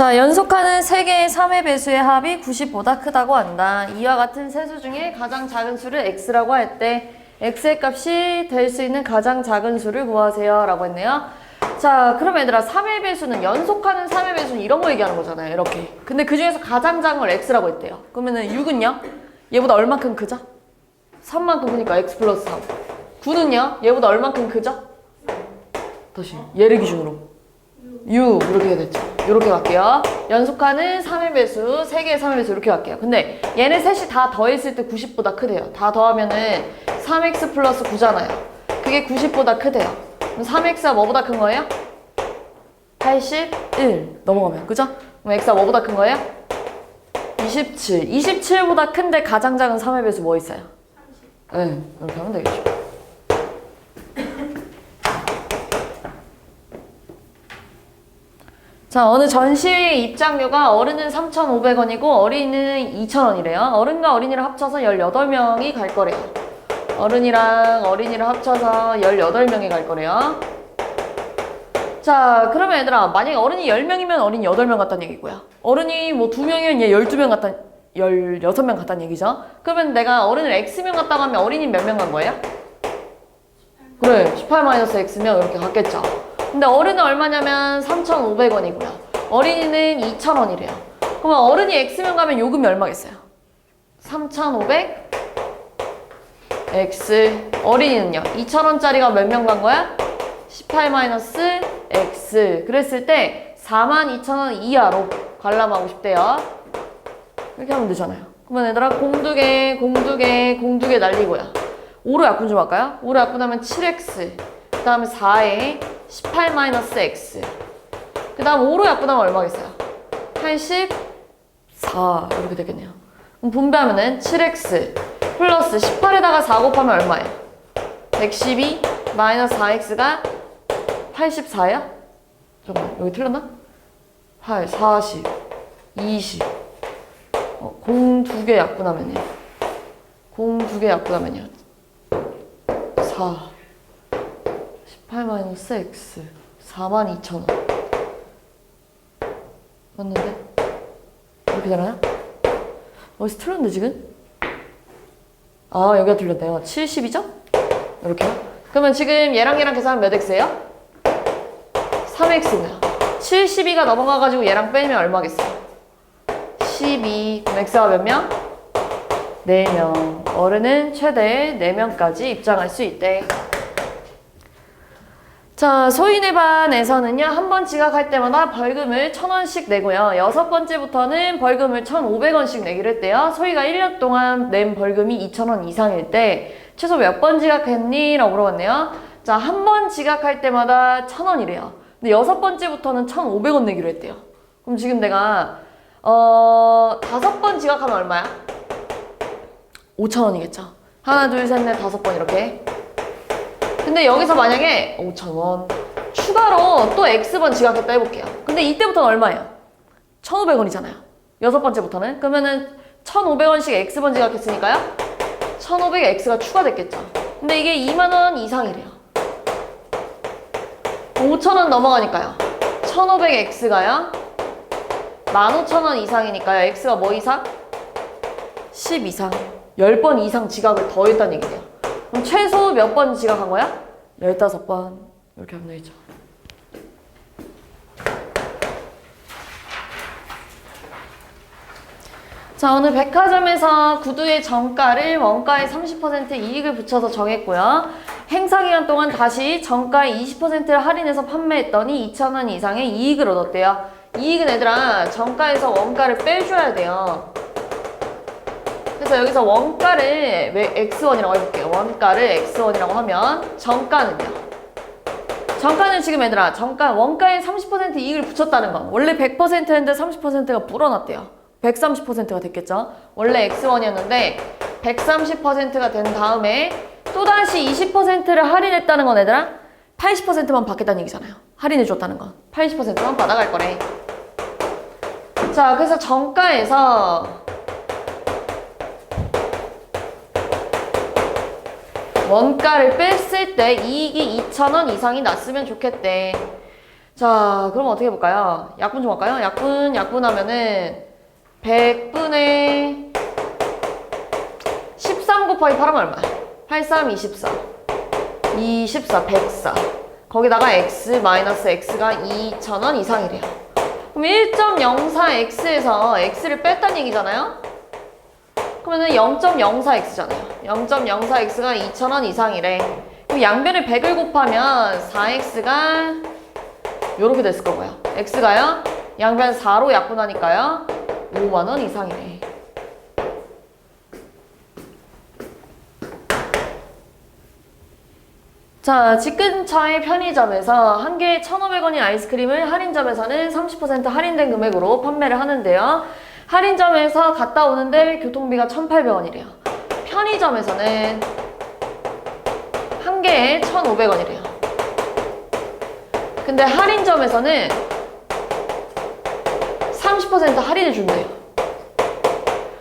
자, 연속하는 세 개의 3의 배수의 합이 90보다 크다고 한다. 이와 같은 세수 중에 가장 작은 수를 x라고 할 때 x의 값이 될 수 있는 가장 작은 수를 구하세요 라고 했네요. 자, 그럼 얘들아 3의 배수는 연속하는 3의 배수는 이런 거 얘기하는 거잖아요. 이렇게. 근데 그 중에서 가장 작은 걸 x라고 했대요. 그러면은 6은요? 얘보다 얼만큼 크죠? 3만큼 크니까 x 플러스 3. 9는요? 얘보다 얼만큼 크죠? 다시 얘를 기준으로 6 이렇게 해야 됐죠. 이렇게 갈게요. 연속하는 3의 배수, 3개의 3의 배수 이렇게 갈게요. 근데 얘네 셋이 다 더했을 때 90보다 크대요. 다 더하면은 3x 플러스 9잖아요. 그게 90보다 크대요. 그럼 3x가 뭐보다 큰 거예요? 81 넘어가면 그죠? 그럼 x가 뭐보다 큰 거예요? 27 27보다 큰데 가장 작은 3의 배수 뭐 있어요? 30 네, 이렇게 하면 되겠죠. 자, 어느 전시의 입장료가 어른은 3,500원이고 어린이는 2,000원이래요. 어른과 어린이를 합쳐서 18명이 갈 거래요. 어른이랑 어린이를 합쳐서 18명이 갈 거래요. 자, 그러면 얘들아, 만약에 어른이 10명이면 어린이 8명 같다는 얘기고요. 어른이 뭐 2명이면 얘 12명 같다, 16명 같다는 얘기죠. 그러면 내가 어른을 X명 같다고 하면 어린이 몇 명 간 거예요? 그래, 18-X면 이렇게 갔겠죠. 근데 어른은 얼마냐면 3,500원이고요. 어린이는 2,000원이래요. 그러면 어른이 X명 가면 요금이 얼마겠어요? 3,500 X. 어린이는요? 2,000원짜리가 몇 명 간 거야? 18-X. 그랬을 때 42,000원 이하로 관람하고 싶대요. 이렇게 하면 되잖아요. 그러면 얘들아 공두개 날리고요. 5로 약분 좀 할까요? 5로 약분하면 7X. 그 다음에 4에 18-X. 그 다음 5로 약분하면 얼마겠어요? 84 이렇게 되겠네요. 그럼 분배하면은 7X 플러스 18에다가 4 곱하면 얼마예요? 112 마이너스 4X가 84야? 잠깐만 여기 틀렸나? 8, 40, 20 공 2개 약분하면요. 공 2개 약분하면요. 4 18-X 42,000원 맞는데? 이렇게 되나요? 어디서 틀렸는데 지금? 아 여기가 틀렸네요. 70이죠? 이렇게요? 그러면 지금 얘랑 계산하면 몇 X예요? 3X네요. 72가 넘어가가지고 얘랑 빼면 얼마겠어요? 12. 그럼 X가 몇 명? 4명. 어른은 최대 4명까지 입장할 수 있대. 자, 소인의 반에서는요, 한 번 지각할 때마다 벌금을 1,000원씩 내고요. 6번째부터는 벌금을 1,500원씩 내기로 했대요. 소희가 1년 동안 낸 벌금이 2,000원 이상일 때 최소 몇 번 지각했니? 라고 물어봤네요. 자, 한 번 지각할 때마다 1,000원이래요. 근데 6번째부터는 1,500원 내기로 했대요. 그럼 지금 내가 5번 지각하면 얼마야? 5,000원이겠죠. 하나, 둘, 셋, 넷, 5번 이렇게. 근데 여기서 만약에 5,000원 추가로 또 X번 지각했다 해볼게요. 근데 이때부터는 얼마예요? 1,500원이잖아요. 6번째부터는. 그러면은 1,500원씩 X번 지각했으니까요. 1,500X가 추가됐겠죠. 근데 이게 20,000원 이상이래요. 5,000원 넘어가니까요. 1,500X가요. 15,000원 이상이니까요. X가 뭐 이상? 10 이상. 10번 이상 지각을 더 했다는 얘기예요. 그럼 최소 몇 번 지각한 거야? 15번. 이렇게 하면 되겠죠. 자, 오늘 백화점에서 구두의 정가를 원가의 30% 이익을 붙여서 정했고요. 행사 기간 동안 다시 정가의 20%를 할인해서 판매했더니 2,000원 이상의 이익을 얻었대요. 이익은 얘들아 정가에서 원가를 빼줘야 돼요. 그래서 여기서 원가를 왜 X1이라고 해볼게요. 원가를 X1이라고 하면 정가는요. 정가는 지금 얘들아 원가에 30% 이익을 붙였다는 거. 원래 100%였는데 30%가 불어났대요. 130%가 됐겠죠. 원래 X1이었는데 130%가 된 다음에 또다시 20%를 할인했다는 건 얘들아 80%만 받겠다는 얘기잖아요. 할인해줬다는 건 80%만 받아갈 거래. 자, 그래서 정가에서 원가를 뺐을 때 이익이 2,000원 이상이 났으면 좋겠대. 자, 그럼 어떻게 해볼까요? 약분 좀 할까요? 약분하면은 100분의 13 곱하기 8하면 얼마야? 8, 3, 24. 104. 거기다가 x 마이너스 x가 2,000원 이상이래요. 그럼 1.04x에서 x를 뺐다는 얘기잖아요? 그러면은 0.04x잖아요. 0.04x가 2,000원 이상이래. 그럼 양변에 100을 곱하면 4x가 요렇게 됐을 거고요. x가요? 양변 4로 약분하니까요. 5만원 이상이래. 자, 집 근처의 편의점에서 한 개에 1,500원인 아이스크림을 할인점에서는 30% 할인된 금액으로 판매를 하는데요. 할인점에서 갔다 오는데 교통비가 1,800원이래요. 편의점에서는 한 개에 1,500원이래요. 근데 할인점에서는 30% 할인을 준대요.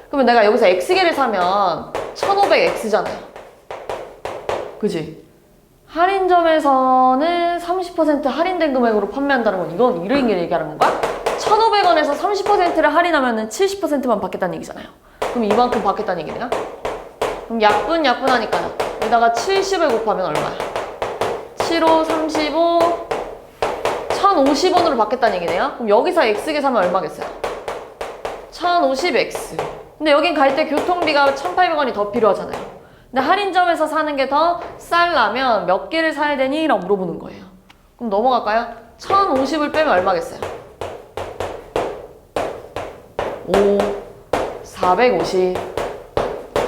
그러면 내가 여기서 X개를 사면 1,500X잖아요. 그지? 할인점에서는 30% 할인된 금액으로 판매한다는 건 이건 이런 게 얘기하는 건가? 1,500원에서 30%를 할인하면 70%만 받겠다는 얘기잖아요. 그럼 이만큼 받겠다는 얘기네요. 그럼 약분하니까요. 여기다가 70을 곱하면 얼마야? 7, 5, 35, 1,050원으로 받겠다는 얘기네요. 그럼 여기서 X개 사면 얼마겠어요? 1,050X. 근데 여긴 갈 때 교통비가 1,800원이 더 필요하잖아요. 근데 할인점에서 사는 게 더 쌀라면 몇 개를 사야 되니? 라고 물어보는 거예요. 그럼 넘어갈까요? 1,050을 빼면 얼마겠어요? 5, 450,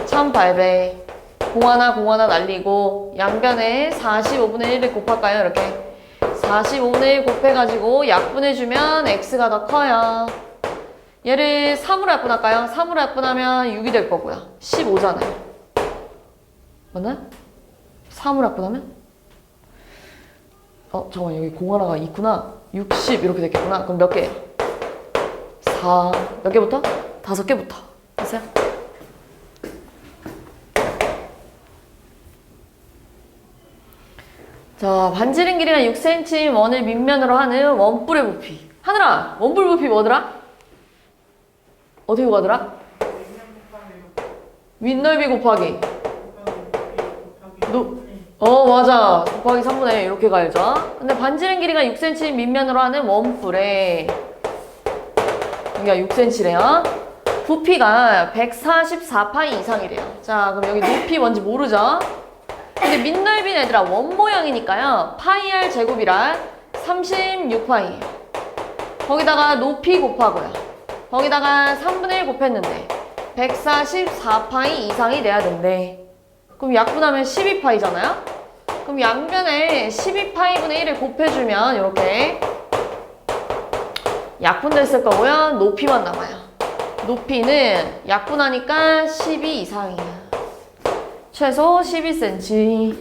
1,800, 공하나 날리고 양변에 45분의 1을 곱할까요? 이렇게 45분의 1 곱해가지고 약분해주면 x가 더 커요. 얘를 3으로 약분할까요? 3으로 약분하면 6이 될 거고요. 15잖아요. 맞나요? 3으로 약분하면? 잠깐만, 여기 공 하나가 있구나. 60 이렇게 됐겠구나. 그럼 몇 개예요? 4. 몇 개부터? 5개부터. 됐어요? 자, 반지름 길이가 6cm인 원을 밑면으로 하는 원뿔의 부피. 하늘아, 원뿔 부피 뭐더라? 어떻게 구하더라? 윗넓이 곱하기. 맞아. 곱하기 3분의 1 이렇게 가야죠. 근데 반지름 길이가 6cm인 밑면으로 하는 원뿔에 여기가 6cm래요. 부피가 144파이 이상이래요. 자, 그럼 여기 높이 뭔지 모르죠? 근데 밑넓이는 얘들아 원 모양이니까요. 파이 r 제곱이라 36파이예요. 거기다가 높이 곱하고요. 거기다가 3분의 1 곱했는데 144파이 이상이 돼야 된대. 그럼 약분하면 12파이잖아요? 그럼 양변에 12파이분의 1을 곱해주면 이렇게 약분됐을 거고요. 높이만 남아요. 높이는 약분하니까 12 이상이에요. 최소 12cm.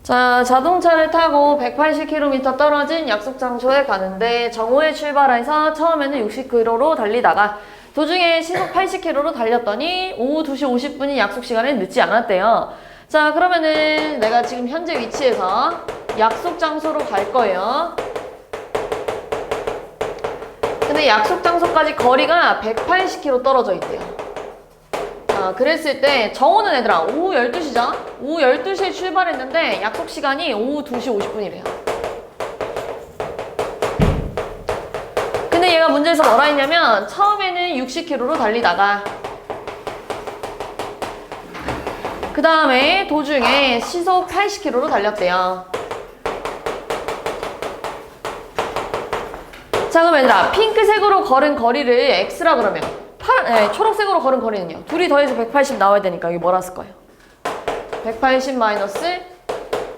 자, 자동차를 타고 180km 떨어진 약속 장소에 가는데 정오에 출발해서 처음에는 60km로 달리다가 도중에 시속 80km로 달렸더니 오후 2시 50분이 약속 시간에 늦지 않았대요. 자, 그러면은 내가 지금 현재 위치에서 약속 장소로 갈 거예요. 근데 약속 장소까지 거리가 180km 떨어져 있대요. 자, 그랬을 때 정오는 얘들아 오후 12시죠? 오후 12시에 출발했는데 약속 시간이 오후 2시 50분이래요. 근데 얘가 문제에서 뭐라 했냐면 처음에는 60km로 달리다가 그 다음에 도중에 시속 80km로 달렸대요. 자, 그럼 얘들아 핑크색으로 걸은 거리를 x라 그러면 초록색으로 걸은 거리는요. 둘이 더해서 180 나와야 되니까 여기 뭐라 쓸 거예요? 180 마이너스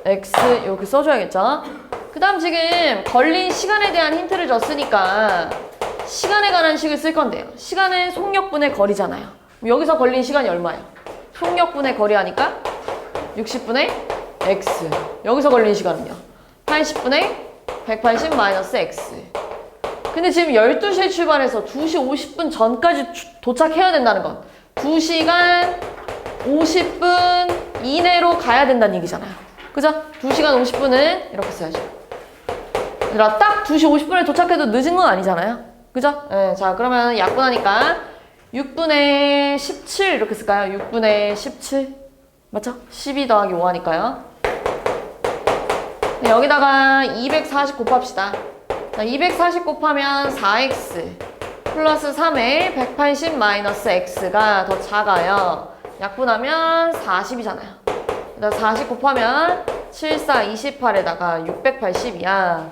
x 이렇게 써줘야겠죠? 그 다음 지금 걸린 시간에 대한 힌트를 줬으니까 시간에 관한 식을 쓸 건데요. 시간은 속력분의 거리잖아요. 여기서 걸린 시간이 얼마예요? 속력분의 거리 하니까 60분의 x. 여기서 걸린 시간은요? 80분의 180 마이너스 x. 근데 지금 12시에 출발해서 2시 50분 전까지 도착해야 된다는 건 2시간 50분 이내로 가야 된다는 얘기잖아요. 그죠? 2시간 50분은 이렇게 써야죠. 얘들아, 딱 2시 50분에 도착해도 늦은 건 아니잖아요. 그죠? 네, 자, 그러면 약분하니까 6분의 17 이렇게 쓸까요? 6분의 17 맞죠? 12 더하기 5 하니까요. 네, 여기다가 240 곱합시다. 자, 240 곱하면 4x 플러스 3에 180 마이너스 x가 더 작아요. 약분하면 40이잖아요. 40 곱하면 7, 4, 28에다가 680이야.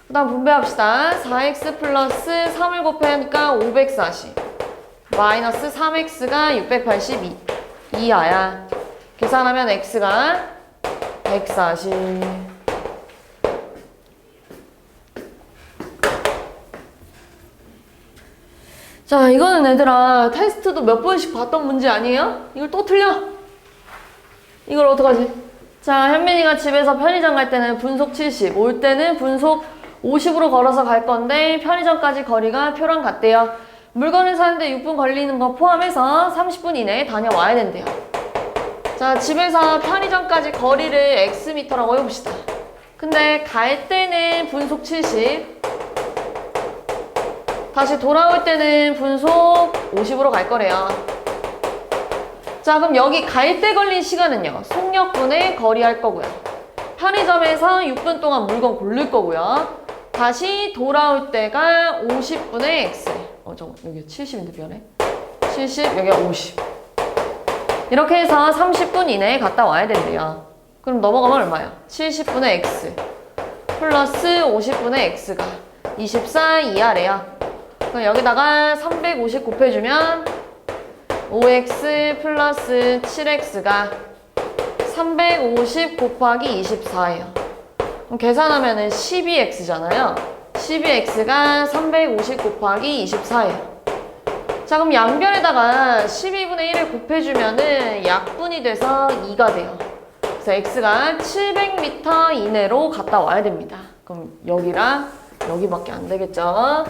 그 다음 분배합시다. 4x 플러스 3을 곱하니까 540 마이너스 3x가 682이하야. 계산하면 x가 140. 자, 이거는 얘들아 테스트도 몇 번씩 봤던 문제 아니에요? 이걸 또 틀려? 이걸 어떡하지? 자, 현민이가 집에서 편의점 갈 때는 분속 70, 올 때는 분속 50으로 걸어서 갈 건데 편의점까지 거리가 표랑 같대요. 물건을 사는데 6분 걸리는 거 포함해서 30분 이내에 다녀와야 된대요. 자, 집에서 편의점까지 거리를 X미터라고 해봅시다. 근데 갈 때는 분속 70, 다시 돌아올 때는 분속 50으로 갈 거래요. 자, 그럼 여기 갈 때 걸린 시간은요, 속력분의 거리 할 거고요. 편의점에서 6분 동안 물건 고를 거고요. 다시 돌아올 때가 50분의 X. 여기 70인데 미안해. 70, 여기가 50. 이렇게 해서 30분 이내에 갔다 와야 된대요. 그럼 넘어가면 얼마예요? 70분의 X 플러스 50분의 X가 24 이하래요. 그럼 여기다가 350 곱해주면 5x 플러스 7x가 350 곱하기 24예요. 그럼 계산하면은 12x잖아요. 12x가 350 곱하기 24예요. 자, 그럼 양변에다가 12분의 1을 곱해주면은 약분이 돼서 2가 돼요. 그래서 x가 700m 이내로 갔다 와야 됩니다. 그럼 여기랑 여기밖에 안 되겠죠?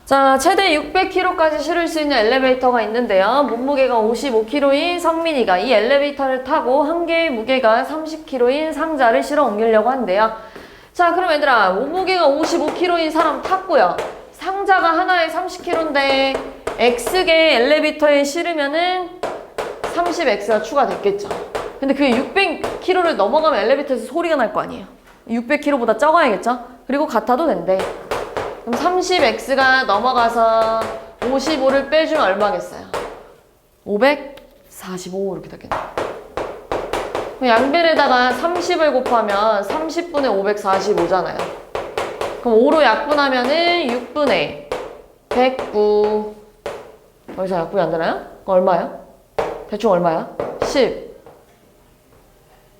자, 최대 600kg까지 실을 수 있는 엘리베이터가 있는데요. 몸무게가 55kg인 성민이가 이 엘리베이터를 타고 한 개의 무게가 30kg인 상자를 실어 옮기려고 한대요. 자, 그럼 얘들아, 몸무게가 55kg인 사람 탔고요. 상자가 하나에 30kg인데 X개 엘리베이터에 실으면은 30X가 추가됐겠죠. 근데 그게 600kg를 넘어가면 엘리베이터에서 소리가 날 거 아니에요. 600kg보다 적어야겠죠? 그리고 같아도 된대. 그럼 30x가 넘어가서 55를 빼주면 얼마겠어요? 545 이렇게 되겠네. 양변에다가 30을 곱하면 30분의 545잖아요. 그럼 5로 약분하면은 6분의 109. 더 이상 약분이 안 되나요? 그럼 얼마예요? 대충 얼마야? 10,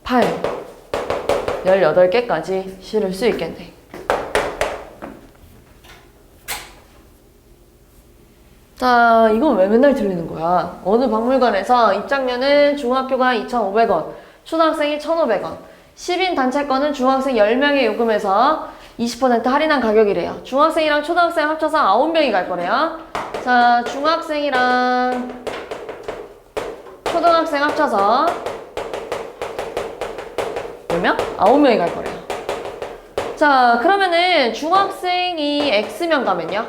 8, 18개까지 실을 수 있겠네. 자, 이건 왜 맨날 틀리는 거야? 어느 박물관에서 입장료는 중학교가 2,500원, 초등학생이 1,500원, 10인 단체권은 중학생 10명의 요금에서 20% 할인한 가격이래요. 중학생이랑 초등학생 합쳐서 9명이 갈 거래요. 자, 중학생이랑 초등학생 합쳐서 몇 명? 9명이 갈 거래요. 자, 그러면은 중학생이 X명 가면요,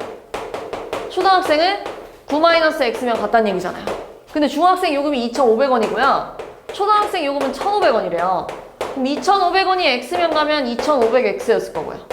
초등학생은 9-X명 같다는 얘기잖아요. 근데 중학생 요금이 2,500원이고요. 초등학생 요금은 1,500원이래요. 그럼 2,500원이 X명 가면 2,500X였을 거고요.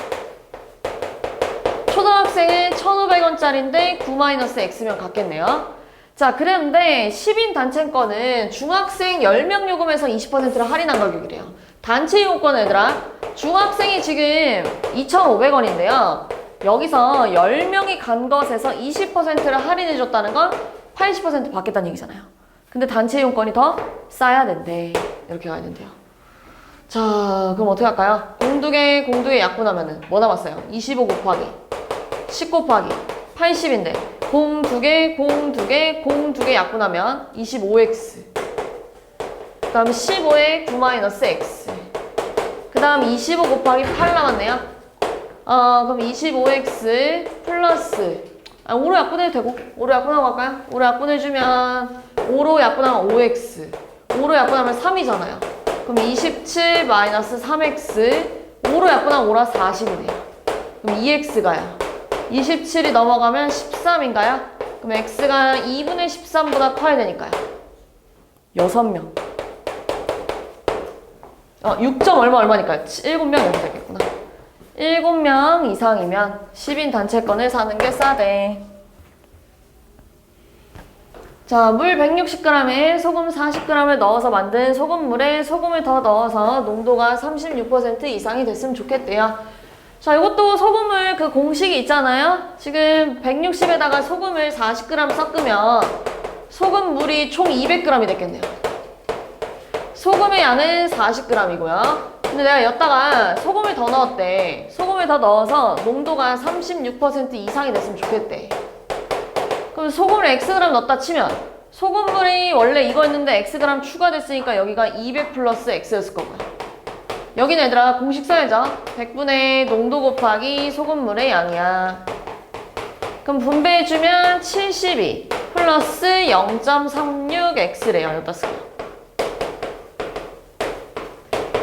초등학생은 1,500원짜리인데 9-X명 같겠네요. 자, 그런데 10인 단체권은 중학생 10명 요금에서 20%를 할인한 가격이래요. 단체 이용권 얘들아, 중학생이 지금 2,500원인데요. 여기서 10명이 간 것에서 20%를 할인해줬다는 건 80% 받겠다는 얘기잖아요. 근데 단체 이용권이 더 싸야 된대. 이렇게 가야 된대요. 자, 그럼 어떻게 할까요? 공두개 약분하면은 뭐 남았어요? 25 곱하기 10 곱하기 80인데 공두개 약분하면 25x, 그 다음 15에 9-x, 그 다음 25 곱하기 8 남았네요. 그럼 25x 플러스 5로 약분해도 되고 5로 약분하고 갈까요? 5로 약분해주면 5로 약분하면 5x. 5로 약분하면 3이잖아요. 그럼 27 마이너스 3x. 5로 약분하면 5라 40이네요. 그럼 2x가요. 27이 넘어가면 13인가요? 그럼 x가 2분의 13보다 커야 되니까요. 6명. 6점 얼마니까요? 7명 이렇게 되겠구나. 7명 이상이면 10인 단체권을 사는 게 싸대. 자, 물 160g에 소금 40g을 넣어서 만든 소금물에 소금을 더 넣어서 농도가 36% 이상이 됐으면 좋겠대요. 자, 이것도 소금물 그 공식이 있잖아요. 지금 160에다가 소금을 40g 섞으면 소금물이 총 200g이 됐겠네요. 소금의 양은 40g이고요. 근데 내가 여기다가 소금을 더 넣었대. 소금을 더 넣어서 농도가 36% 이상이 됐으면 좋겠대. 그럼 소금을 Xg 넣었다 치면 소금물이 원래 이거였는데 Xg 추가됐으니까 여기가 200 플러스 X였을 거고요. 여기는 얘들아 공식 써야죠. 100분의 농도 곱하기 소금물의 양이야. 그럼 분배해주면 72 플러스 0.36X래요. 여기다 쓸게요.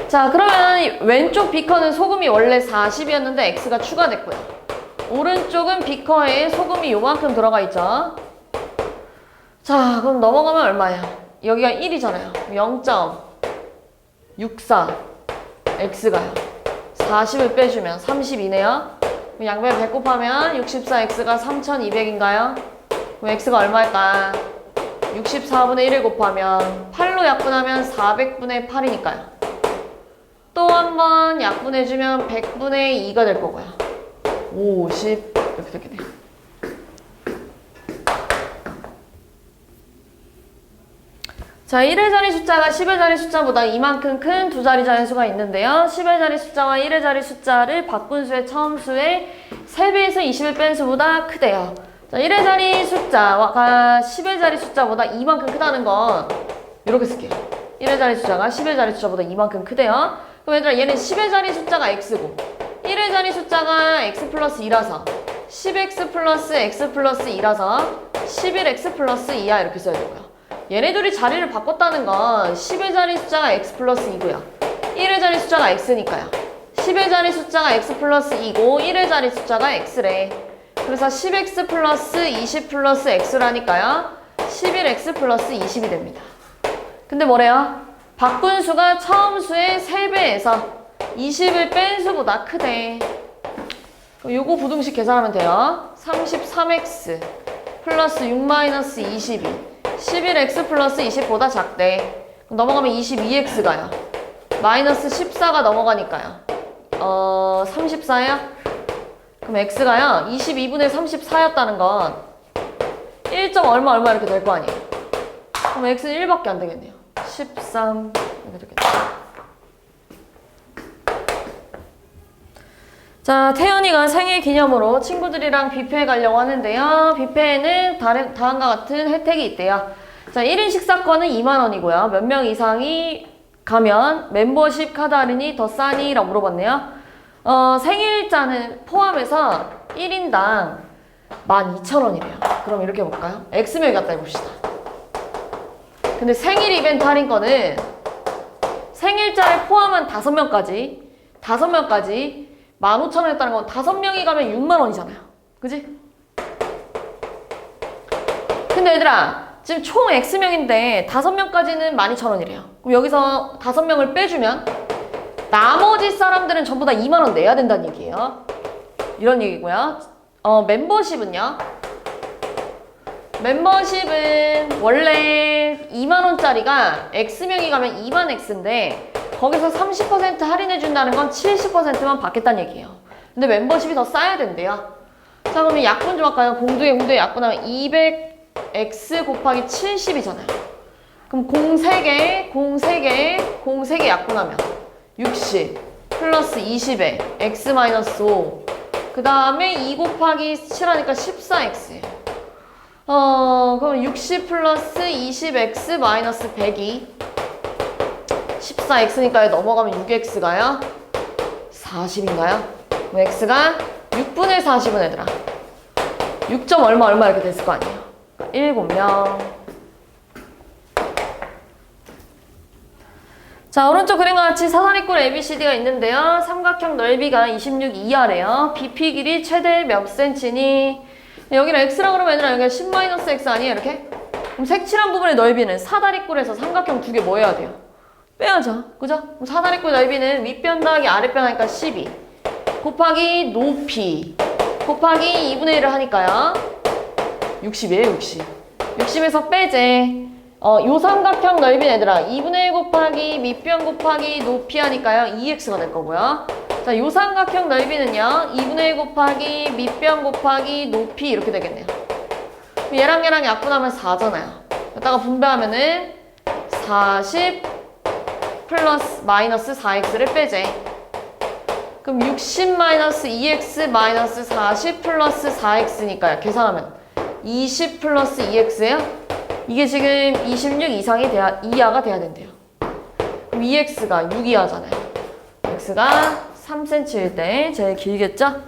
자, 그러면 왼쪽 비커는 소금이 원래 40이었는데 X가 추가됐고요. 오른쪽은 비커에 소금이 요만큼 들어가 있죠. 자, 그럼 넘어가면 얼마야? 여기가 1이잖아요. 0.64 X가요. 40을 빼주면 32네요. 양변 100 곱하면 64X가 3200인가요? 그럼 X가 얼마일까? 64분의 1을 곱하면 8로 약분하면 400분의 8이니까요. 또 한 번 약분해주면 100분의 2가 될 거고요. 50 이렇게 되겠네요. 자, 1의 자리 숫자가 10의 자리 숫자보다 이만큼 큰 두 자리 자연수가 있는데요. 10의 자리 숫자와 1의 자리 숫자를 바꾼 수의 처음 수의 3배에서 20을 뺀 수보다 크대요. 자, 1의 자리 숫자가 10의 자리 숫자보다 이만큼 크다는 건 이렇게 쓸게요. 1의 자리 숫자가 10의 자리 숫자보다 이만큼 크대요. 그럼 얘들아 얘는 10의 자리 숫자가 x고 1의 자리 숫자가 x 플러스 2라서 10x 플러스 x 플러스 2라서 11x 플러스 2야 이렇게 써야 되고요. 얘네들이 자리를 바꿨다는 건 10의 자리 숫자가 x 플러스 2고요. 1의 자리 숫자가 x니까요. 10의 자리 숫자가 x 플러스 2고 1의 자리 숫자가 x래. 그래서 10x 플러스 20 플러스 x라니까요. 11x 플러스 20이 됩니다. 근데 뭐래요? 바꾼 수가 처음 수의 3배에서 20을 뺀 수보다 크대. 요거 부등식 계산하면 돼요. 33x 플러스 6 마이너스 22 11x 플러스 20보다 작대. 그럼 넘어가면 22x가요. 마이너스 14가 넘어가니까요. 34요? 그럼 x가요. 22분의 34였다는 건 1. 얼마 이렇게 될 거 아니에요. 그럼 x는 1밖에 안 되겠네요. 13 이렇게 되겠다. 자, 태연이가 생일 기념으로 친구들이랑 뷔페에 가려고 하는데요. 뷔페에는 다음과 같은 혜택이 있대요. 자, 1인 식사권은 2만원이고요. 몇 명 이상이 가면 멤버십 카드 할인이 더 싸니? 라고 물어봤네요. 생일자는 포함해서 1인당 12,000원이래요. 그럼 이렇게 볼까요? X명이 갖다 해봅시다. 근데 생일 이벤트 할인권은 생일자를 포함한 5명까지 15,000원 했다는 건 5명이 가면 6만원이잖아요. 그지? 근데 얘들아 지금 총 X명인데 5명까지는 12,000원이래요. 그럼 여기서 5명을 빼주면 나머지 사람들은 전부 다 2만원 내야 된다는 얘기예요. 이런 얘기고요. 멤버십은요. 멤버십은 원래 2만원짜리가 X명이 가면 2만 X인데 거기서 30% 할인해준다는 건 70%만 받겠다는 얘기예요. 근데 멤버십이 더 싸야 된대요. 자, 그러면 약분 좀 할까요? 공두에 약분하면 200X 곱하기 70이잖아요. 그럼 공 3개 약분하면 60 플러스 20에 X 마이너스 5 그 다음에 2 곱하기 7하니까 14X예요. 그럼 60 플러스 20x 마이너스 100이 14x니까요. 넘어가면 6x가요. 40인가요? 그럼 x가 6분의 40은 얘들아 6. 얼마 이렇게 됐을 거 아니에요. 7명 자, 오른쪽 그림과 같이 사다리꼴 ABCD가 있는데요. 삼각형 넓이가 26 이하래요. BP 길이 최대 몇 센치니? 여기는 x라고 그러면 얘들아 여기가 10-x 아니에요? 이렇게? 그럼 색칠한 부분의 넓이는 사다리꼴에서 삼각형 두 개 뭐 해야 돼요? 빼야죠. 그죠? 그럼 사다리꼴 넓이는 윗변 더하기 아랫변 하니까 12 곱하기 높이 곱하기 2분의 1을 하니까요. 60이에요, 60. 60에서 빼제. 요 삼각형 넓이는 얘들아 2분의 1 곱하기 밑변 곱하기 높이 하니까요 2x가 될 거고요. 자, 요 삼각형 넓이는요 2분의 1 곱하기 밑변 곱하기 높이 이렇게 되겠네요. 얘랑 얘랑 약분하면 4잖아요. 여기다가 분배하면은 40 플러스 마이너스 4x를 빼제. 그럼 60 마이너스 2x 마이너스 40 플러스 4x니까요. 계산하면 20 플러스 2x예요. 이게 지금 26 이하가 돼야 된대요. 그럼 2x가 6 이하잖아요. x가 3cm일 때 제일 길겠죠?